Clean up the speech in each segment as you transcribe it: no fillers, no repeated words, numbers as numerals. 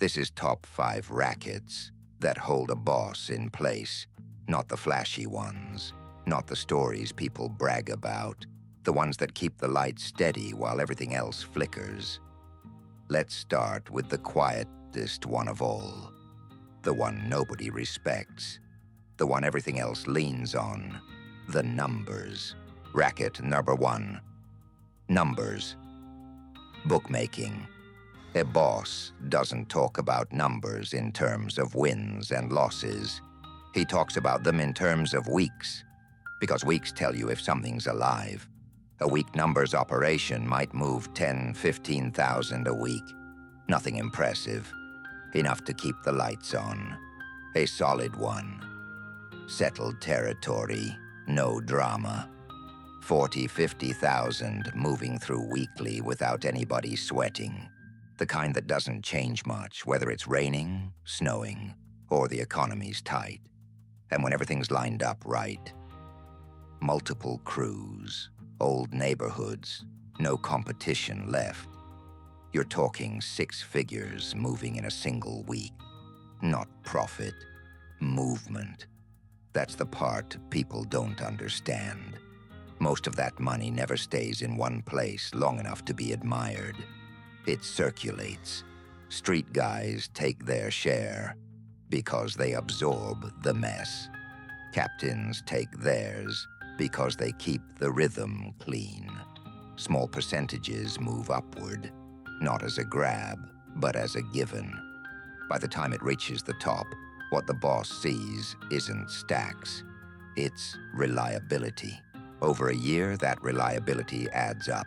This is top 5 rackets that hold a boss in place, not the flashy ones, not the stories people brag about, the ones that keep the lights steady while everything else flickers. Let's start with the quietest one of all, the one nobody respects, the one everything else leans on, the numbers. Racket number 1. Numbers. Bookmaking. A boss doesn't talk about numbers in terms of wins and losses. He talks about them in terms of weeks, because weeks tell you if something's alive. A weak numbers operation might move 10, 15,000 a week. Nothing impressive. Enough to keep the lights on. A solid one. Settled territory, no drama. 40, 50,000 moving through weekly without anybody sweating. The kind that doesn't change much, whether it's raining, snowing, or the economy's tight. And when everything's lined up right. Multiple crews, old neighborhoods, no competition left. You're talking 6 figures moving in a single week. Not profit, movement. That's the part people don't understand. Most of that money never stays in one place long enough to be admired. It circulates. Street guys take their share because they absorb the mess. Captains take theirs because they keep the rhythm clean. Small percentages move upward, not as a grab, but as a given. By the time it reaches the top, what the boss sees isn't stacks, it's reliability. Over a year, that reliability adds up.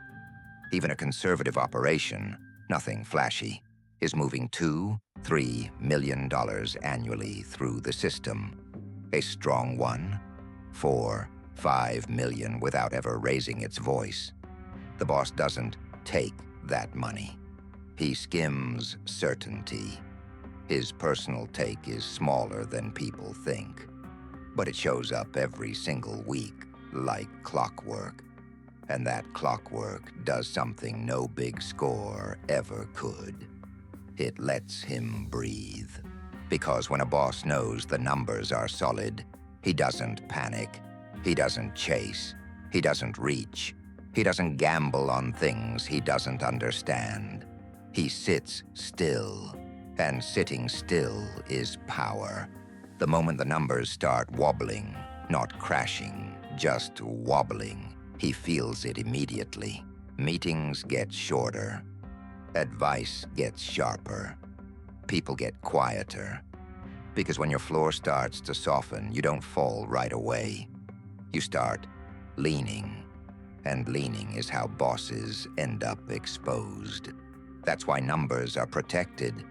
Even a conservative operation, nothing flashy, is moving $2, $3 million annually through the system. A strong one, 4, 5 million without ever raising its voice. The boss doesn't take that money. He skims certainty. His personal take is smaller than people think, but it shows up every single week like clockwork. And that clockwork does something no big score ever could. It lets him breathe. Because when a boss knows the numbers are solid, he doesn't panic. He doesn't chase. He doesn't reach. He doesn't gamble on things he doesn't understand. He sits still, and sitting still is power. The moment the numbers start wobbling, not crashing, just wobbling, he feels it immediately. Meetings get shorter. Advice gets sharper. People get quieter. Because when your floor starts to soften, you don't fall right away. You start leaning. And leaning is how bosses end up exposed. That's why numbers are protected,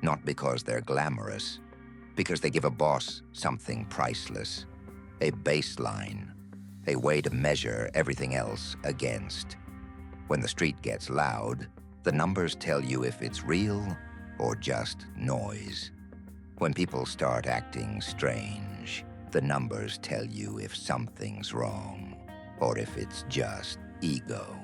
not because they're glamorous, because they give a boss something priceless, a baseline, a way to measure everything else against. When the street gets loud, the numbers tell you if it's real or just noise. When people start acting strange, the numbers tell you if something's wrong or if it's just ego.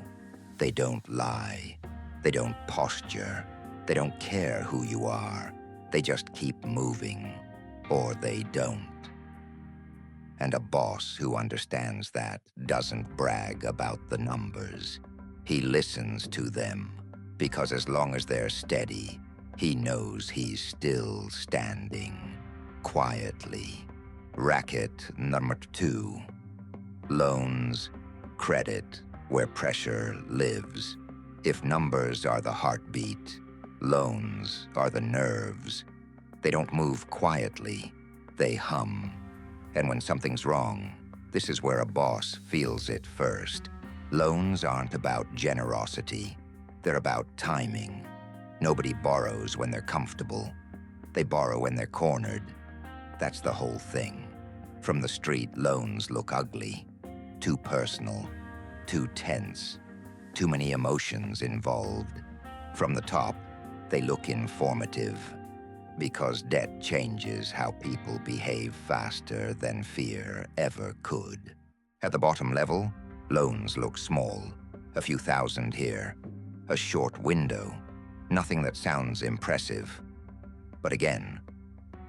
They don't lie. They don't posture. They don't care who you are. They just keep moving, or they don't. And a boss who understands that doesn't brag about the numbers. He listens to them, because as long as they're steady, he knows he's still standing, quietly. Racket number 2. Loans, credit, where pressure lives. If numbers are the heartbeat, loans are the nerves. They don't move quietly, they hum. And when something's wrong, this is where a boss feels it first. Loans aren't about generosity, they're about timing. Nobody borrows when they're comfortable. They borrow when they're cornered. That's the whole thing. From the street, loans look ugly, too personal, too tense, too many emotions involved. From the top, they look informative, because debt changes how people behave faster than fear ever could. At the bottom level, loans look small, a few thousand here, a short window, nothing that sounds impressive. But again,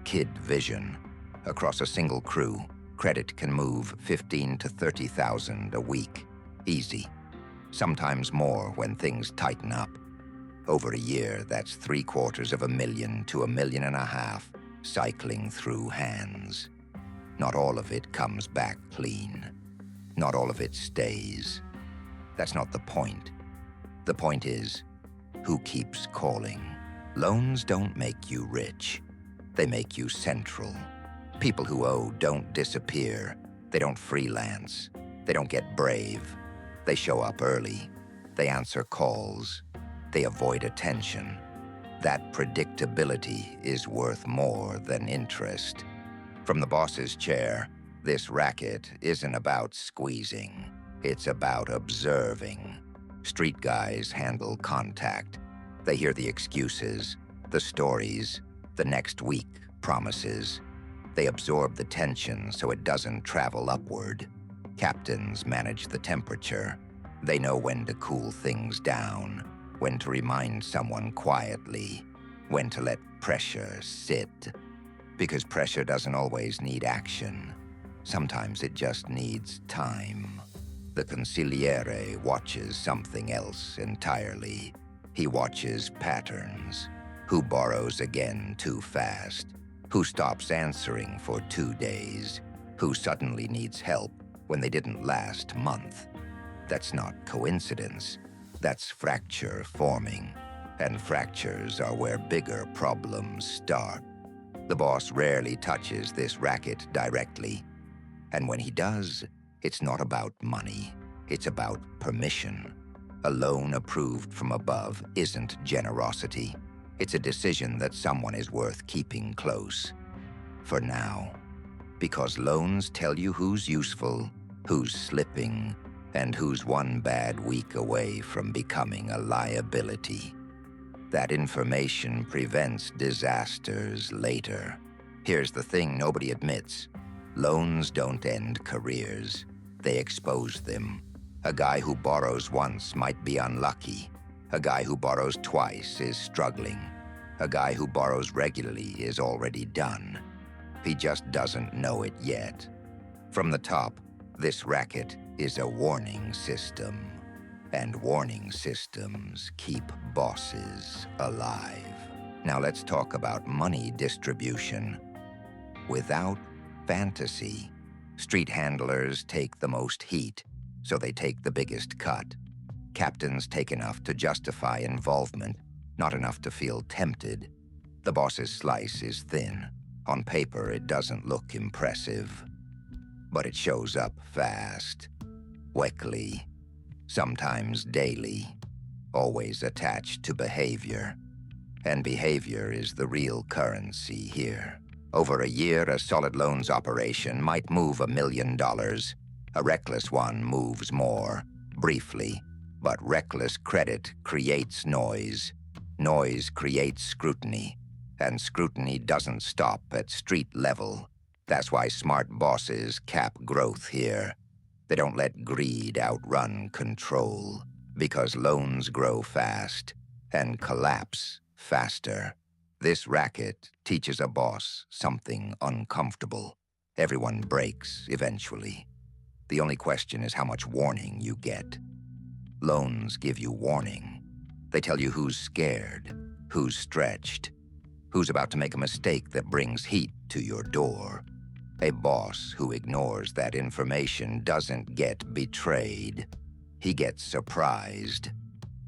kid vision. Across a single crew, credit can move 15 to 30,000 a week. Easy. Sometimes more when things tighten up. Over a year, that's 750,000 to 1.5 million cycling through hands. Not all of it comes back clean. Not all of it stays. That's not the point. The point is, who keeps calling? Loans don't make you rich. They make you central. People who owe don't disappear. They don't freelance. They don't get brave. They show up early. They answer calls. They avoid attention. That predictability is worth more than interest. From the boss's chair, this racket isn't about squeezing. It's about observing. Street guys handle contact. They hear the excuses, the stories, the next week promises. They absorb the tension so it doesn't travel upward. Captains manage the temperature. They know when to cool things down, when to remind someone quietly, when to let pressure sit. Because pressure doesn't always need action. Sometimes it just needs time. The consigliere watches something else entirely. He watches patterns. Who borrows again too fast? Who stops answering for 2 days? Who suddenly needs help when they didn't last month? That's not coincidence. That's fracture forming. And fractures are where bigger problems start. The boss rarely touches this racket directly. And when he does, it's not about money. It's about permission. A loan approved from above isn't generosity. It's a decision that someone is worth keeping close. For now. Because loans tell you who's useful, who's slipping, and who's one bad week away from becoming a liability. That information prevents disasters later. Here's the thing nobody admits. Loans don't end careers. They expose them. A guy who borrows once might be unlucky. A guy who borrows twice is struggling. A guy who borrows regularly is already done. He just doesn't know it yet. From the top, this racket is a warning system. And warning systems keep bosses alive. Now let's talk about money distribution. Without fantasy, street handlers take the most heat, so they take the biggest cut. Captains take enough to justify involvement, not enough to feel tempted. The boss's slice is thin. On paper, it doesn't look impressive. But it shows up fast, weekly, sometimes daily, always attached to behavior. And behavior is the real currency here. Over a year, a solid loans operation might move $1 million. A reckless one moves more, briefly. But reckless credit creates noise. Noise creates scrutiny. And scrutiny doesn't stop at street level. That's why smart bosses cap growth here. They don't let greed outrun control. Because loans grow fast and collapse faster. This racket teaches a boss something uncomfortable. Everyone breaks eventually. The only question is how much warning you get. Loans give you warning. They tell you who's scared, who's stretched, who's about to make a mistake that brings heat to your door. A boss who ignores that information doesn't get betrayed. He gets surprised.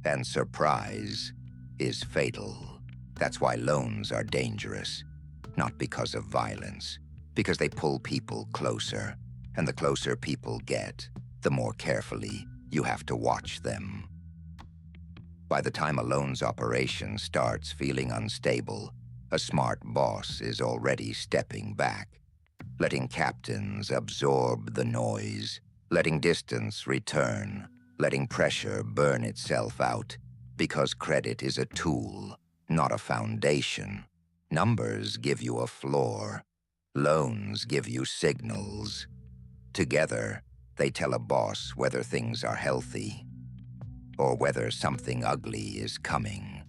And surprise is fatal. That's why loans are dangerous. Not because of violence, because they pull people closer. And the closer people get, the more carefully you have to watch them. By the time a loans operation starts feeling unstable, a smart boss is already stepping back, letting captains absorb the noise, letting distance return, letting pressure burn itself out, because credit is a tool, not a foundation. Numbers give you a floor. Loans give you signals. Together, they tell a boss whether things are healthy or whether something ugly is coming.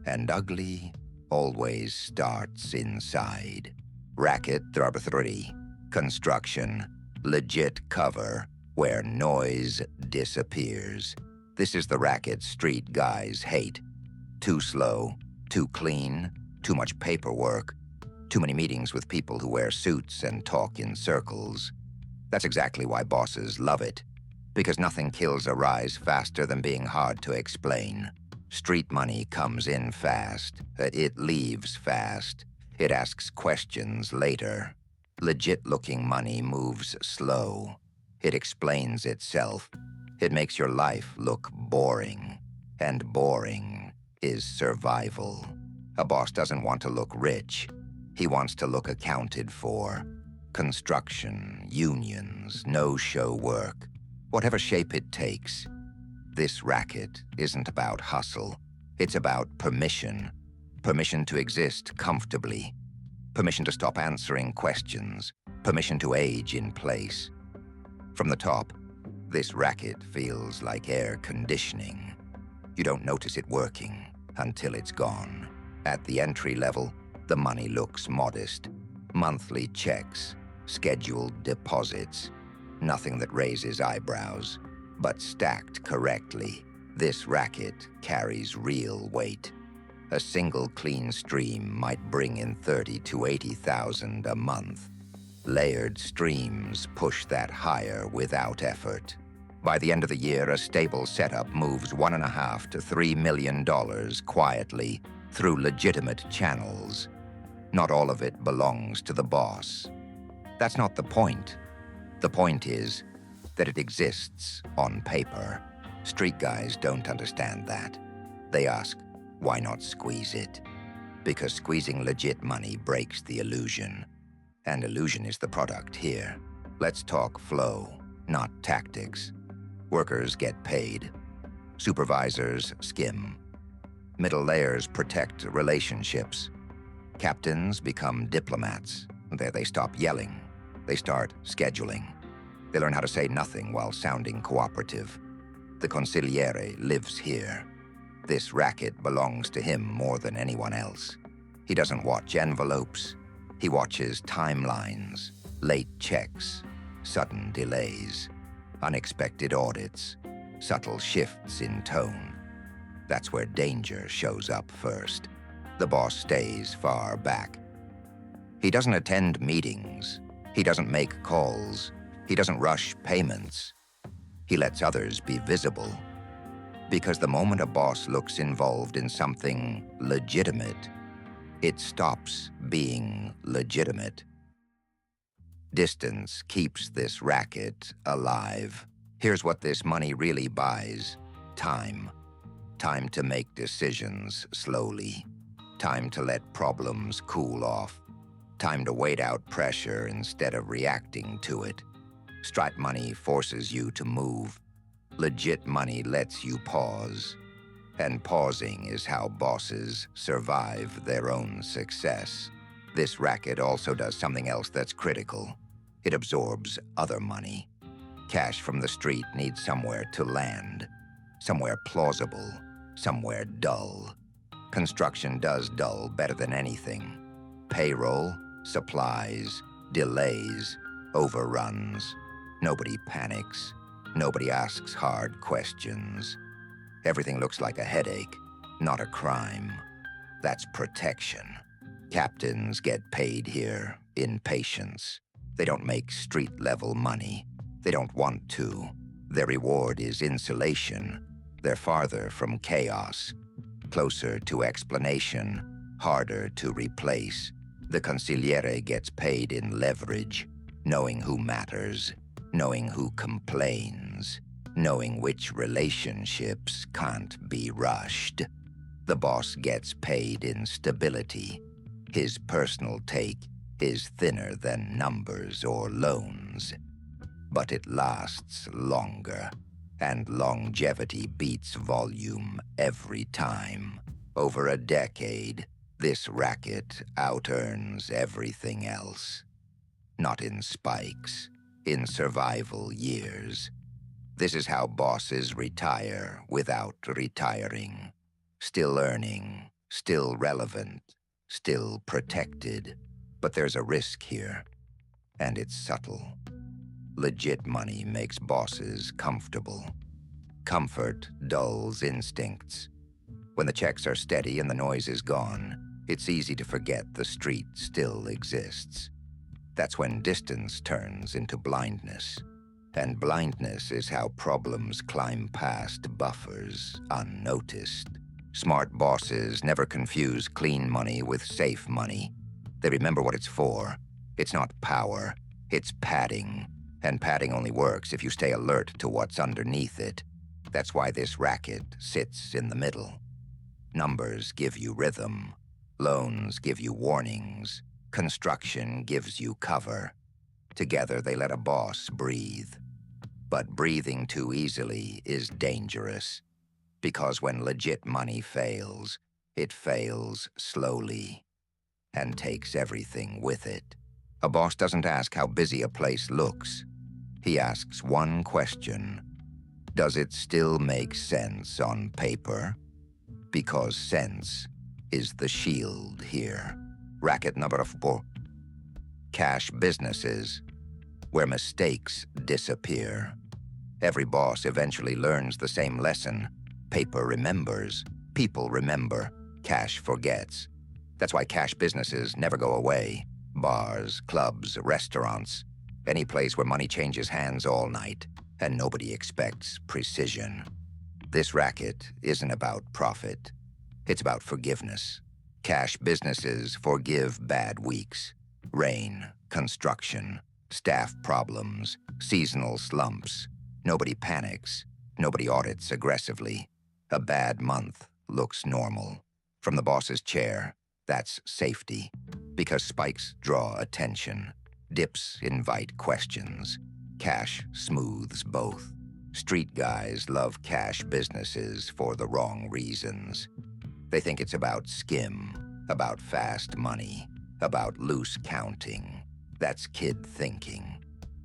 And ugly always starts inside. Racket number 3. Construction. Legit cover where noise disappears. This is the racket street guys hate. Too slow, too clean, too much paperwork, too many meetings with people who wear suits and talk in circles. That's exactly why bosses love it, because nothing kills a rise faster than being hard to explain. Street money comes in fast, it leaves fast, it asks questions later. Legit-looking money moves slow. It explains itself. It makes your life look boring, and boring is survival. A boss doesn't want to look rich. He wants to look accounted for. Construction, unions, no-show work, whatever shape it takes. This racket isn't about hustle. It's about permission. Permission to exist comfortably. Permission to stop answering questions. Permission to age in place. From the top, this racket feels like air conditioning. You don't notice it working until it's gone. At the entry level, the money looks modest. Monthly checks, scheduled deposits, nothing that raises eyebrows. But stacked correctly, this racket carries real weight. A single clean stream might bring in 30 to 80,000 a month. Layered streams push that higher without effort. By the end of the year, a stable setup moves $1.5 to $3 million quietly through legitimate channels. Not all of it belongs to the boss. That's not the point. The point is that it exists on paper. Street guys don't understand that. They ask, why not squeeze it? Because squeezing legit money breaks the illusion. And illusion is the product here. Let's talk flow, not tactics. Workers get paid. Supervisors skim. Middle layers protect relationships. Captains become diplomats. There they stop yelling. They start scheduling. They learn how to say nothing while sounding cooperative. The consigliere lives here. This racket belongs to him more than anyone else. He doesn't watch envelopes. He watches timelines, late checks, sudden delays, unexpected audits, subtle shifts in tone. That's where danger shows up first. The boss stays far back. He doesn't attend meetings. He doesn't make calls. He doesn't rush payments. He lets others be visible. Because the moment a boss looks involved in something legitimate, it stops being legitimate. Distance keeps this racket alive. Here's what this money really buys: time. Time to make decisions slowly. Time to let problems cool off. Time to wait out pressure instead of reacting to it. Strat money forces you to move. Legit money lets you pause. And pausing is how bosses survive their own success. This racket also does something else that's critical. It absorbs other money. Cash from the street needs somewhere to land. Somewhere plausible. Somewhere dull. Construction does dull better than anything. Payroll, supplies, delays, overruns. Nobody panics. Nobody asks hard questions. Everything looks like a headache, not a crime. That's protection. Captains get paid here in patience. They don't make street-level money. They don't want to. Their reward is insulation. They're farther from chaos, closer to explanation, harder to replace. The consigliere gets paid in leverage, knowing who matters, knowing who complains, knowing which relationships can't be rushed. The boss gets paid in stability. His personal take is thinner than numbers or loans. But it lasts longer, and longevity beats volume every time. Over a decade, this racket out-earns everything else. Not in spikes, in survival years. This is how bosses retire without retiring. Still earning, still relevant, still protected. But there's a risk here, and it's subtle. Legit money makes bosses comfortable. Comfort dulls instincts. When the checks are steady and the noise is gone, it's easy to forget the street still exists. That's when distance turns into blindness. And blindness is how problems climb past buffers unnoticed. Smart bosses never confuse clean money with safe money. They remember what it's for. It's not power, it's padding. And padding only works if you stay alert to what's underneath it. That's why this racket sits in the middle. Numbers give you rhythm. Loans give you warnings. Construction gives you cover. Together they let a boss breathe. But breathing too easily is dangerous. Because when legit money fails, it fails slowly and takes everything with it. A boss doesn't ask how busy a place looks. He asks one question. Does it still make sense on paper? Because sense is the shield here. Racket number 4. Cash businesses, where mistakes disappear. Every boss eventually learns the same lesson. Paper remembers, people remember, cash forgets. That's why cash businesses never go away. Bars, clubs, restaurants, any place where money changes hands all night, and nobody expects precision. This racket isn't about profit. It's about forgiveness. Cash businesses forgive bad weeks. Rain, construction, staff problems, seasonal slumps. Nobody panics. Nobody audits aggressively. A bad month looks normal. From the boss's chair, that's safety. Because spikes draw attention. Dips invite questions. Cash smooths both. Street guys love cash businesses for the wrong reasons. They think it's about skim, about fast money, about loose counting. That's kid thinking.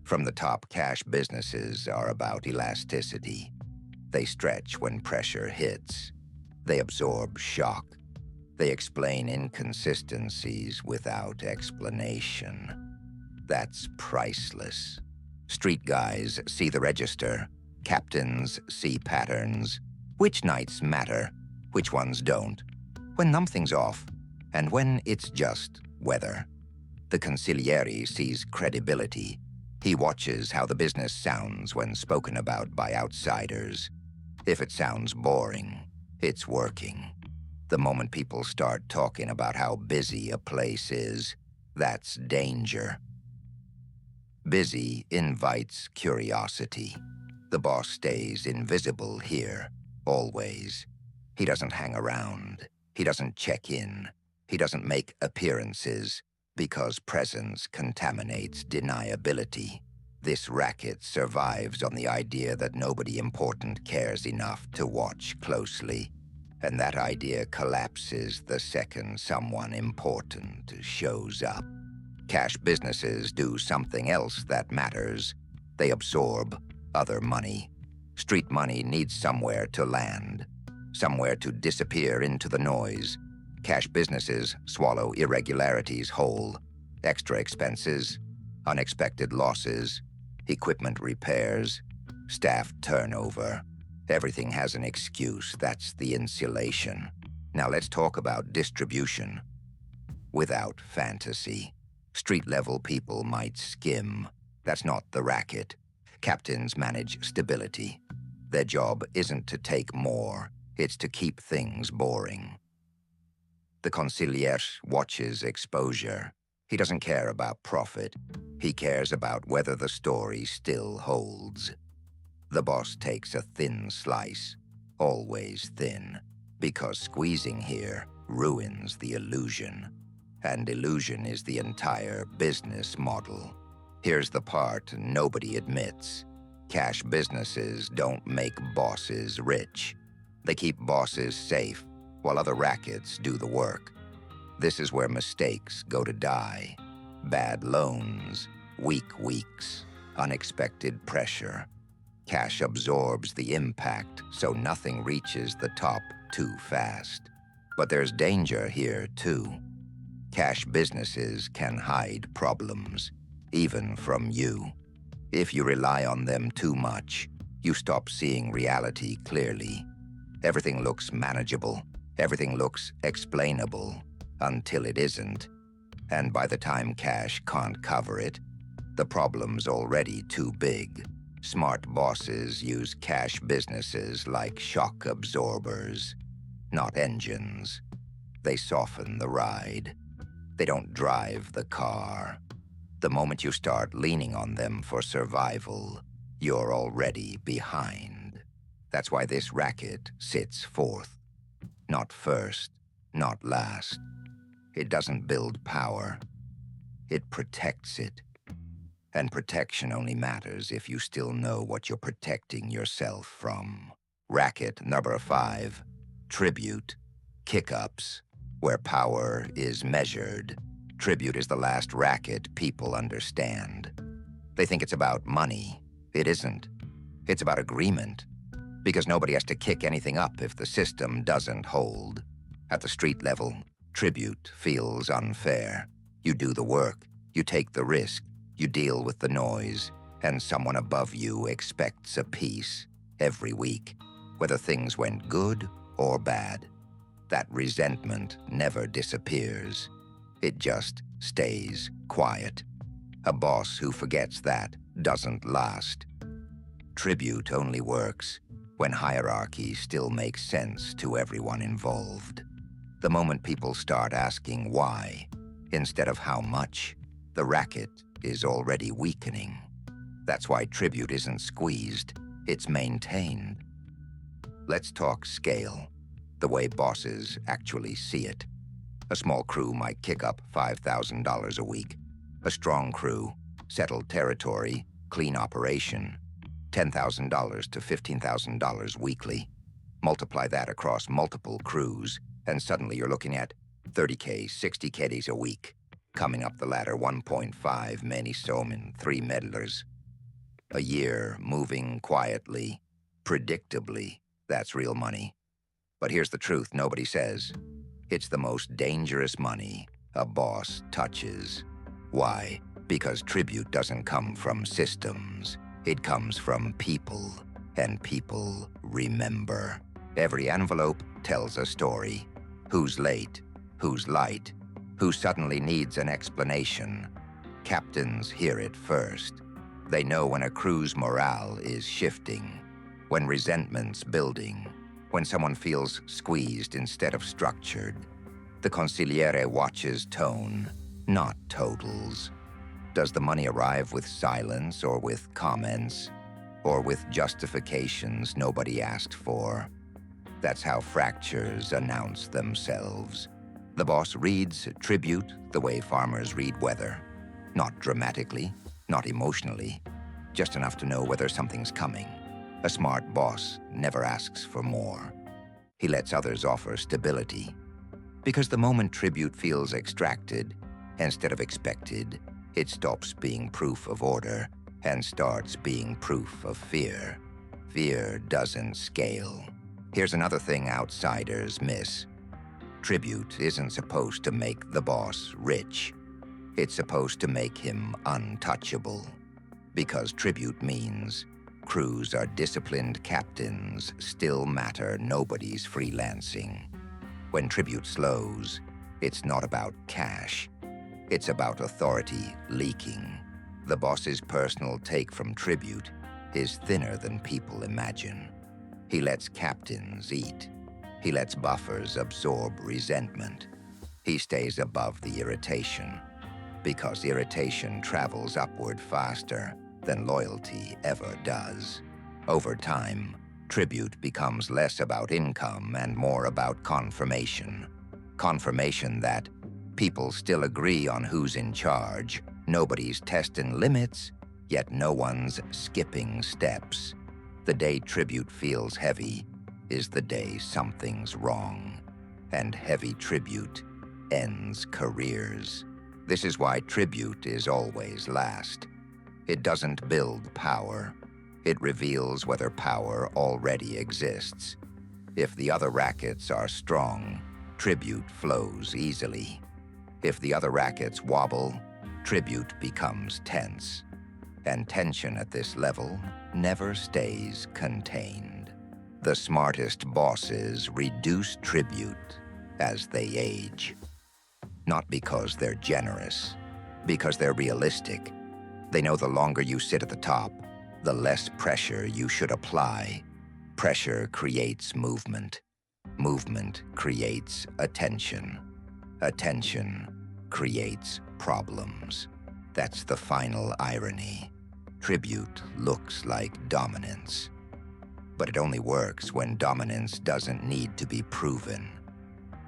From the top, cash businesses are about elasticity. They stretch when pressure hits. They absorb shock. They explain inconsistencies without explanation. That's priceless. Street guys see the register. Captains see patterns. Which nights matter, which ones don't. When something's off, and when it's just weather. The consigliere sees credibility. He watches how the business sounds when spoken about by outsiders. If it sounds boring, it's working. The moment people start talking about how busy a place is, that's danger. Busy invites curiosity. The boss stays invisible here, always. He doesn't hang around. He doesn't check in. He doesn't make appearances, because presence contaminates deniability. This racket survives on the idea that nobody important cares enough to watch closely. And that idea collapses the second someone important shows up. Cash businesses do something else that matters. They absorb other money. Street money needs somewhere to land, somewhere to disappear into the noise. Cash businesses swallow irregularities whole. Extra expenses, unexpected losses, equipment repairs, staff turnover. Everything has an excuse. That's the insulation. Now let's talk about distribution. Without fantasy. Street-level people might skim. That's not the racket. Captains manage stability. Their job isn't to take more, it's to keep things boring. The consigliere watches exposure. He doesn't care about profit. He cares about whether the story still holds. The boss takes a thin slice, always thin, because squeezing here ruins the illusion. And illusion is the entire business model. Here's the part nobody admits. Cash businesses don't make bosses rich. They keep bosses safe, while other rackets do the work. This is where mistakes go to die. Bad loans, weak weeks, unexpected pressure. Cash absorbs the impact, so nothing reaches the top too fast. But there's danger here, too. Cash businesses can hide problems, even from you. If you rely on them too much, you stop seeing reality clearly. Everything looks manageable, everything looks explainable, until it isn't. And by the time cash can't cover it, the problem's already too big. Smart bosses use cash businesses like shock absorbers, not engines. They soften the ride. They don't drive the car. The moment you start leaning on them for survival, you're already behind. That's why this racket sits fourth. Not first, not last. It doesn't build power. It protects it. And protection only matters if you still know what you're protecting yourself from. Racket number 5, tribute, kick-ups, where power is measured. Tribute is the last racket people understand. They think it's about money. It isn't. It's about agreement. Because nobody has to kick anything up if the system doesn't hold. At the street level, tribute feels unfair. You do the work, you take the risk, you deal with the noise, and someone above you expects a piece every week, whether things went good or bad. That resentment never disappears. It just stays quiet. A boss who forgets that doesn't last. Tribute only works when hierarchy still makes sense to everyone involved. The moment people start asking why, instead of how much, the racket is already weakening. That's why tribute isn't squeezed, it's maintained. Let's talk scale, the way bosses actually see it. A small crew might kick up $5,000 a week. A strong crew, settled territory, clean operation, $10,000 to $15,000 weekly. Multiply that across multiple crews, and suddenly you're looking at 30K, 60 keddies a week. Coming up the ladder, 1.5 many somen, 3 meddlers. A year moving quietly, predictably. That's real money. But here's the truth nobody says. It's the most dangerous money a boss touches. Why? Because tribute doesn't come from systems. It comes from people, and people remember. Every envelope tells a story. Who's late? Who's light? Who suddenly needs an explanation? Captains hear it first. They know when a crew's morale is shifting, when resentment's building, when someone feels squeezed instead of structured. The consigliere watches tone, not totals. Does the money arrive with silence or with comments, or with justifications nobody asked for? That's how fractures announce themselves. The boss reads tribute the way farmers read weather. Not dramatically, not emotionally, just enough to know whether something's coming. A smart boss never asks for more. He lets others offer stability. Because the moment tribute feels extracted instead of expected, it stops being proof of order and starts being proof of fear. Fear doesn't scale. Here's another thing outsiders miss. Tribute isn't supposed to make the boss rich. It's supposed to make him untouchable. Because tribute means crews are disciplined, captains still matter, nobody's freelancing. When tribute slows, it's not about cash. It's about authority leaking. The boss's personal take from tribute is thinner than people imagine. He lets captains eat. He lets buffers absorb resentment. He stays above the irritation, because irritation travels upward faster than loyalty ever does. Over time, tribute becomes less about income and more about confirmation. Confirmation that people still agree on who's in charge, nobody's testing limits, yet no one's skipping steps. The day tribute feels heavy is the day something's wrong, and heavy tribute ends careers. This is why tribute is always last. It doesn't build power. It reveals whether power already exists. If the other rackets are strong, tribute flows easily. If the other rackets wobble, tribute becomes tense. And tension at this level never stays contained. The smartest bosses reduce tribute as they age. Not because they're generous, because they're realistic. They know the longer you sit at the top, the less pressure you should apply. Pressure creates movement. Movement creates attention. Attention creates problems. That's the final irony. Tribute looks like dominance. But it only works when dominance doesn't need to be proven.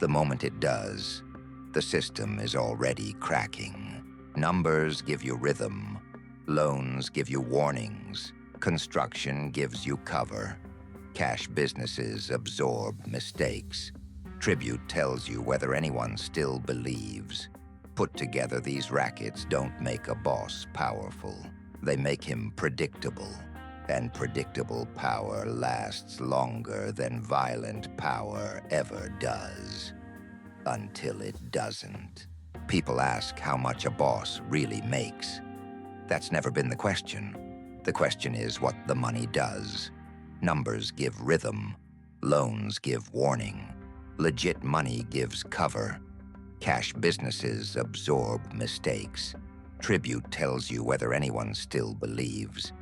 The moment it does, the system is already cracking. Numbers give you rhythm. Loans give you warnings. Construction gives you cover. Cash businesses absorb mistakes. Tribute tells you whether anyone still believes. Put together, these rackets don't make a boss powerful. They make him predictable. And predictable power lasts longer than violent power ever does. Until it doesn't. People ask how much a boss really makes. That's never been the question. The question is what the money does. Numbers give rhythm. Loans give warning. Legit money gives cover. Cash businesses absorb mistakes. Tribute tells you whether anyone still believes.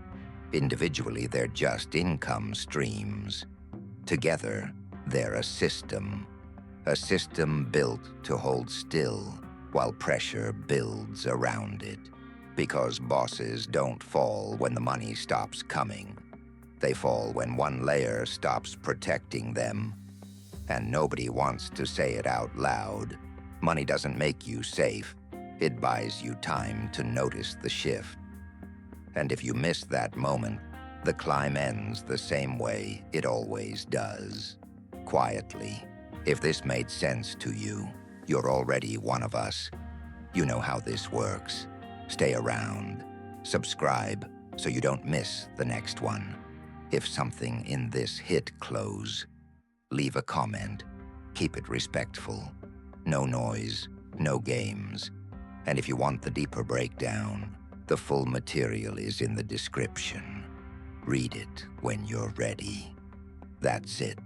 Individually, they're just income streams. Together, they're a system. A system built to hold still while pressure builds around it. Because bosses don't fall when the money stops coming. They fall when one layer stops protecting them. And nobody wants to say it out loud. Money doesn't make you safe. It buys you time to notice the shift. And if you miss that moment, the climb ends the same way it always does. Quietly. If this made sense to you, you're already one of us. You know how this works. Stay around. Subscribe so you don't miss the next one. If something in this hit close, leave a comment. Keep it respectful. No noise, no games. And if you want the deeper breakdown, the full material is in the description. Read it when you're ready. That's it.